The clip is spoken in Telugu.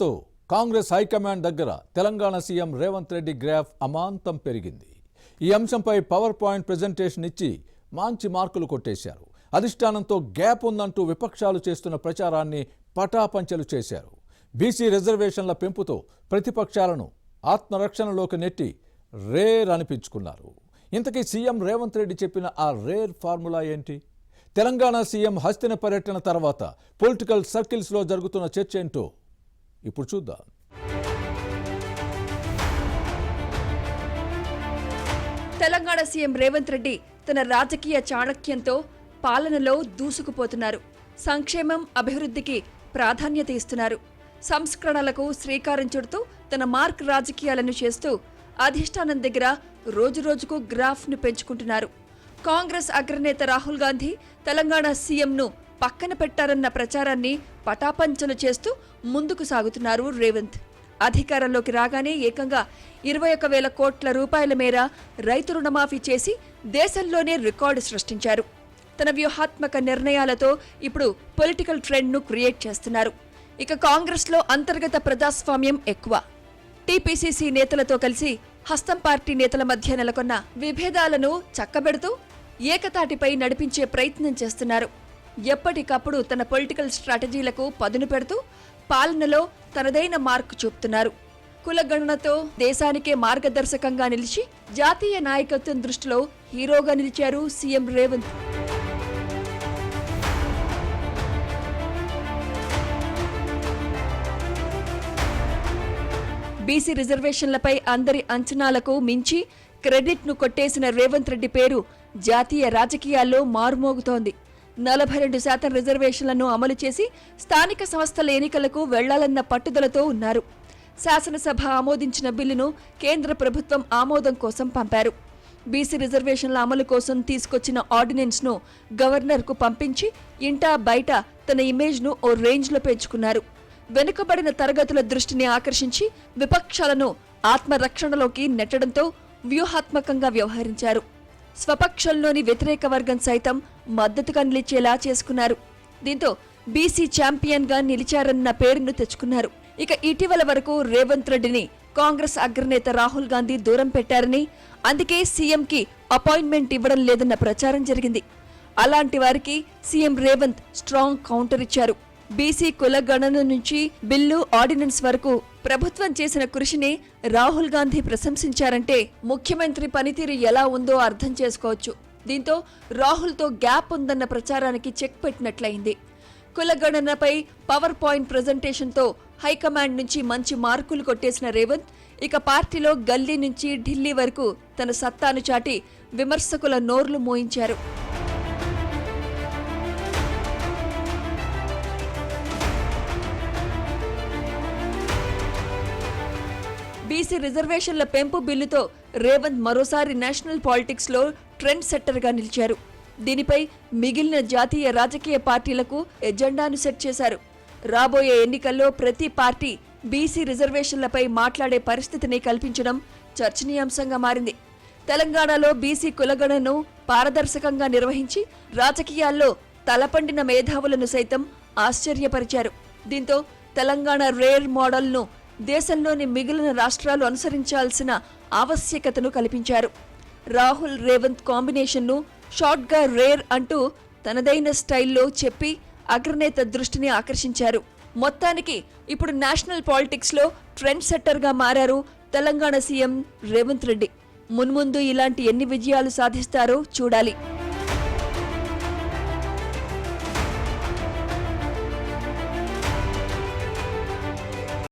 తో కాంగ్రెస్ హైకమాండ్ దగ్గర తెలంగాణ సీఎం రేవంత్ రెడ్డి గ్రాఫ్ అమాంతం పెరిగింది. ఈ అంశంపై పవర్ పాయింట్ ప్రెజెంటేషన్ ఇచ్చి మంచి మార్కులు కొట్టేశారు. అధిష్టానంతో గ్యాప్ ఉందంటూ విపక్షాలు చేస్తున్న ప్రచారాన్ని పటాపంచలు చేశారు. బీసీ రిజర్వేషన్ల పెంపుతో ప్రతిపక్షాలను ఆత్మరక్షణలోకి నెట్టి రేర్ అనిపించుకున్నారు. ఇంతకీ సీఎం రేవంత్ రెడ్డి చెప్పిన ఆ రేర్ ఫార్ములా ఏంటి? తెలంగాణ సీఎం హస్తిన పర్యటన తర్వాత పొలిటికల్ సర్కిల్స్లో జరుగుతున్న చర్చ ఏంటో ఇప్పుడు చూద్దాం. తెలంగాణ సీఎం రేవంత్ రెడ్డి తన రాజకీయ చాణక్యంతో పాలనలో దూసుకుపోతున్నారు. సంక్షేమం, అభివృద్ధికి ప్రాధాన్యత ఇస్తున్నారు. సంస్కరణలకు శ్రీకారం చుడుతూ తన మార్క్ రాజకీయాలను చేస్తూ అధిష్టానం దగ్గర రోజురోజుకు గ్రాఫ్ను పెంచుకుంటున్నారు. కాంగ్రెస్ అగ్రనేత రాహుల్ గాంధీ తెలంగాణ సీఎంను పక్కన పెట్టారన్న ప్రచారాన్ని పటాపంచలు చేస్తూ ముందుకు సాగుతున్నారు రేవంత్. అధికారంలోకి రాగానే ఏకంగా 21,000 కోట్ల రూపాయల మేర రైతు రుణమాఫీ చేసి దేశంలోనే రికార్డు సృష్టించారు. తన వ్యూహాత్మక నిర్ణయాలతో ఇప్పుడు పొలిటికల్ ట్రెండ్ను క్రియేట్ చేస్తున్నారు. ఇక కాంగ్రెస్లో అంతర్గత ప్రజాస్వామ్యం ఎక్కువ. టీపీసీసీ నేతలతో కలిసి హస్తం పార్టీ నేతల మధ్య నెలకొన్న విభేదాలను చక్కబెడుతూ ఏకతాటిపై నడిపించే ప్రయత్నం చేస్తున్నారు. ఎప్పటికప్పుడు తన పొలిటికల్ స్ట్రాటజీలకు పదును పెడుతూ పాలనలో తనదైన మార్కు చూపుతున్నారు. కులగణనతో దేశానికే మార్గదర్శకంగా నిలిచి జాతీయ నాయకత్వం దృష్టిలో హీరోగా నిలిచారు సీఎం రేవంత్. బీసీ రిజర్వేషన్లపై అందరి అంచనాలకు మించి క్రెడిట్ను కొట్టేసిన రేవంత్ రెడ్డి పేరు జాతీయ రాజకీయాల్లో మారుమోగుతోంది. 42% రిజర్వేషన్లను అమలు చేసి స్థానిక సంస్థల ఎన్నికలకు వెళ్లాలన్న పట్టుదలతో ఉన్నారు. శాసనసభ ఆమోదించిన బిల్లును కేంద్ర ప్రభుత్వం ఆమోదం కోసం పంపారు. బీసీ రిజర్వేషన్ల అమలు కోసం తీసుకొచ్చిన ఆర్డినెన్స్ను గవర్నర్కు పంపించి ఇంటా బయట తన ఇమేజ్ను ఓ రేంజ్లో పెంచుకున్నారు. వెనుకబడిన తరగతుల దృష్టిని ఆకర్షించి విపక్షాలను ఆత్మరక్షణలోకి నెట్టడంతో వ్యూహాత్మకంగా వ్యవహరించారు. స్వపక్షంలోని వ్యతిరేక వర్గం సైతం మద్దతుగా నిలిచేలా చేసుకున్నారు. దీంతో బీసీ ఛాంపియన్గా నిలిచారన్న పేరును తెచ్చుకున్నారు. ఇక ఇటీవల వరకు రేవంత్ రెడ్డిని కాంగ్రెస్ అగ్రనేత రాహుల్ గాంధీ దూరం పెట్టారని, అందుకే సీఎంకి అపాయింట్మెంట్ ఇవ్వడం లేదన్న ప్రచారం జరిగింది. అలాంటి వారికి సీఎం రేవంత్ స్ట్రాంగ్ కౌంటర్ ఇచ్చారు. బీసీ కులగణన నుంచి బిల్లు, ఆర్డినెన్స్ వరకు ప్రభుత్వం చేసిన కృషిని రాహుల్ గాంధీ ప్రశంసించారంటే ముఖ్యమంత్రి పనితీరు ఎలా ఉందో అర్థం చేసుకోవచ్చు. దీంతో రాహుల్తో గ్యాప్ ఉందన్న ప్రచారానికి చెక్ పెట్టినట్లయింది. కులగణనపై పవర్ పాయింట్ ప్రెజెంటేషన్తో హైకమాండ్ నుంచి మంచి మార్కులు కొట్టేసిన రేవంత్ ఇక పార్టీలో గల్లీ నుంచి ఢిల్లీ వరకు తన సత్తాను చాటి విమర్శకుల నోర్లు మోయించారు. బీసీ రిజర్వేషన్ల పెంపు బిల్లుతో రేవంత్ మరోసారి నేషనల్ పాలిటిక్స్ లో ట్రెండ్ సెట్టర్గా నిలిచారు. దీనిపై మిగిలిన జాతీయ రాజకీయ పార్టీలకు ఎజెండాను సెట్ చేశారు. రాబోయే ఎన్నికల్లో ప్రతి పార్టీ బీసీ రిజర్వేషన్లపై మాట్లాడే పరిస్థితిని కల్పించడం చర్చనీయాంశంగా మారింది. తెలంగాణలో బీసీ కులగణను పారదర్శకంగా నిర్వహించి రాజకీయాల్లో తలపండిన మేధావులను సైతం ఆశ్చర్యపరిచారు. దీంతో తెలంగాణ రేర్ మోడల్ను దేశంలోని మిగిలిన రాష్ట్రాలు అనుసరించాల్సిన ఆవశ్యకతను కల్పించారు. రాహుల్ రేవంత్ కాంబినేషన్ను షార్ట్గా రేర్ అంటూ తనదైన స్టైల్లో చెప్పి అగ్రనేత దృష్టిని ఆకర్షించారు. మొత్తానికి ఇప్పుడు నేషనల్ పాలిటిక్స్లో ట్రెండ్ సెట్టర్గా మారారు తెలంగాణ సీఎం రేవంత్ రెడ్డి. మున్ముందు ఇలాంటి ఎన్ని విజయాలు సాధిస్తారో చూడాలి.